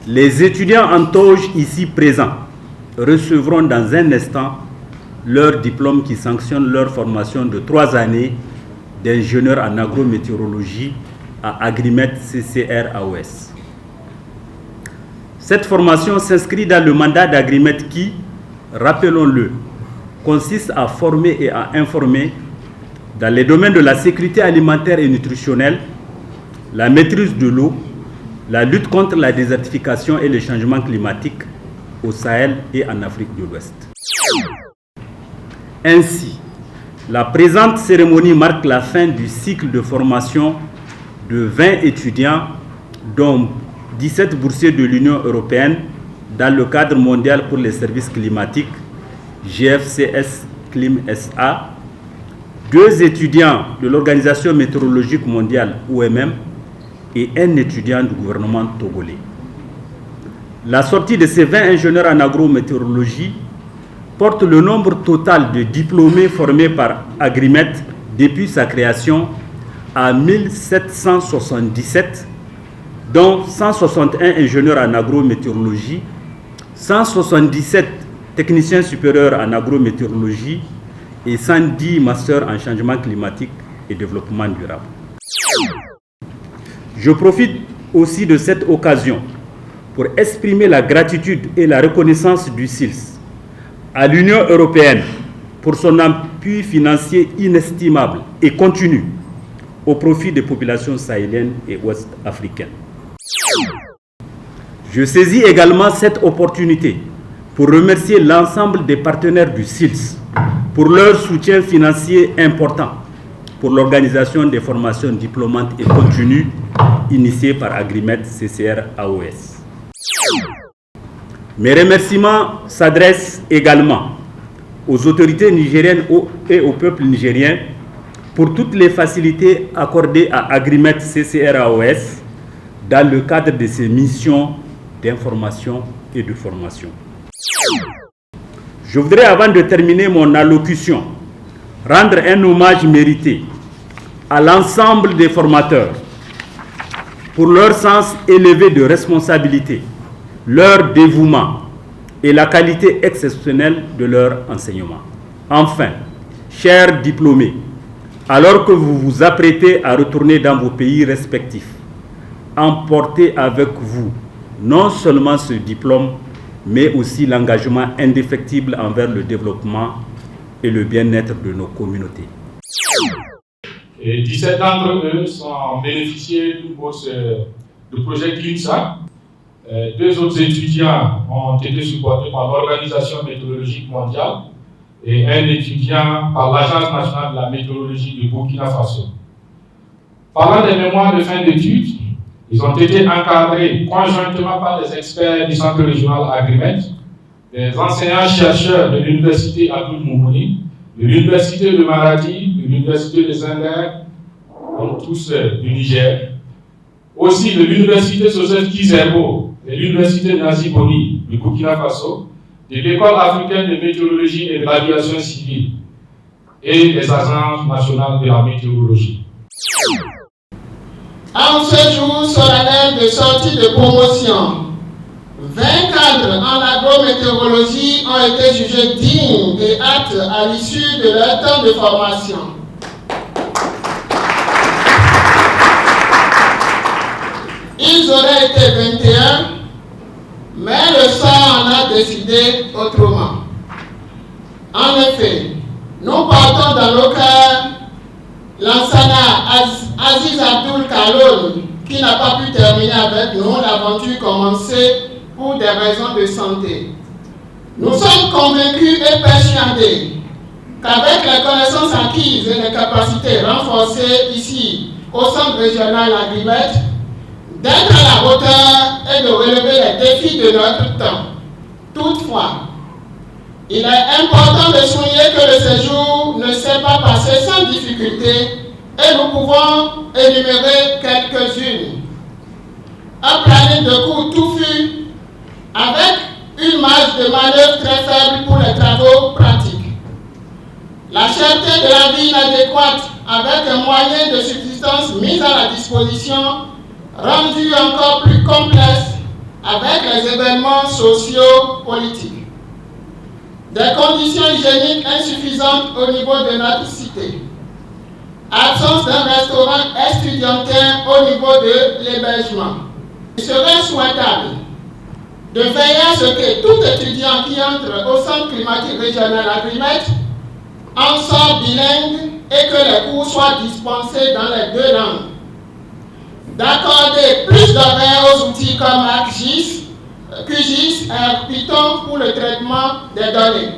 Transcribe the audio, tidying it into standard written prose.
Les étudiants en toge ici présents recevront dans un instant leur diplôme qui sanctionne leur formation de 3 années d'ingénieur en agrométéorologie à Agrimet CCR AOS. Cette formation s'inscrit dans le mandat d'Agrimet qui, rappelons-le, consiste à former et à informer dans les domaines de la sécurité alimentaire et nutritionnelle, la maîtrise de l'eau, la lutte contre la désertification et les changements climatiques au Sahel et en Afrique de l'Ouest. Ainsi, la présente cérémonie marque la fin du cycle de formation de 20 étudiants, dont 17 boursiers de l'Union européenne dans le cadre mondial pour les services climatiques, GFCS Clim SA, 2 étudiants de l'Organisation météorologique mondiale, OMM, et un étudiant du gouvernement togolais. La sortie de ces 20 ingénieurs en agrométéorologie porte le nombre total de diplômés formés par Agrimet depuis sa création à 1777, dont 161 ingénieurs en agrométéorologie, 177 techniciens supérieurs en agrométéorologie et 110 masters en changement climatique et développement durable. Je profite aussi de cette occasion pour exprimer la gratitude et la reconnaissance du SILS à l'Union européenne pour son appui financier inestimable et continu au profit des populations sahéliennes et ouest-africaines. Je saisis également cette opportunité pour remercier l'ensemble des partenaires du SILS pour leur soutien financier important pour l'organisation des formations diplômantes et continues initiées par Agrimet CCR AOS. Mes remerciements s'adressent également aux autorités nigériennes et au peuple nigérien pour toutes les facilités accordées à Agrimet CCR AOS dans le cadre de ses missions d'information et de formation. Je voudrais, avant de terminer mon allocution, rendre un hommage mérité à l'ensemble des formateurs pour leur sens élevé de responsabilité, leur dévouement et la qualité exceptionnelle de leur enseignement. Enfin, chers diplômés, alors que vous vous apprêtez à retourner dans vos pays respectifs, emportez avec vous non seulement ce diplôme, mais aussi l'engagement indéfectible envers le développement et le bien-être de nos communautés. Et 17 d'entre eux sont bénéficiés d'une bourse du projet CLIMSA. 2 autres étudiants ont été supportés par l'Organisation météorologique mondiale et un étudiant par l'Agence nationale de la météorologie du Burkina Faso. Parlant des mémoires de fin d'études, ils ont été encadrés conjointement par des experts du centre régional Agrimet, des enseignants-chercheurs de l'université Abdul Moumouni, de l'université de Maradi, de l'université des Indes, donc tous du Niger, aussi de l'université Joseph Kizerbo, de l'université Nazi Boni du Burkina Faso, de l'école africaine de météorologie et de l'aviation civile et des agences nationales de la météorologie. En ce jour solennel de sortie de promotion, 20 cadres en agrométéorologie ont été jugés dignes et aptes à l'issue de leur temps de formation. Ils auraient été 21, mais le sort en a décidé autrement. En effet, nous portons dans nos cœurs l'enseignant Aziz Abdul Kaloun, qui n'a pas pu terminer avec nous l'aventure commencée pour des raisons de santé. Nous sommes convaincus et persuadés qu'avec les connaissances acquises et les capacités renforcées ici au centre régional Agrimet, d'être à la hauteur et de relever les défis de notre temps. Toutefois, il est important de souligner que le séjour ne s'est pas passé sans difficulté et nous pouvons énumérer quelques-unes. Un planning de cours touffu avec une marge de manœuvre très faible pour les travaux pratiques. La La cherté de la vie inadéquate avec un moyen de subsistance mis à la disposition, rendu encore plus complexe avec les événements sociaux politiques. Des conditions hygiéniques insuffisantes au niveau de notre cité. Absence d'un restaurant estudiantin au niveau de l'hébergement. Il serait souhaitable de veiller à ce que tout étudiant qui entre au centre climatique régional Agrimet en sorte bilingue et que les cours soient dispensés dans les 2 langues. D'accorder plus d'horaires aux outils comme ArcGIS, QGIS et Python pour le traitement des données.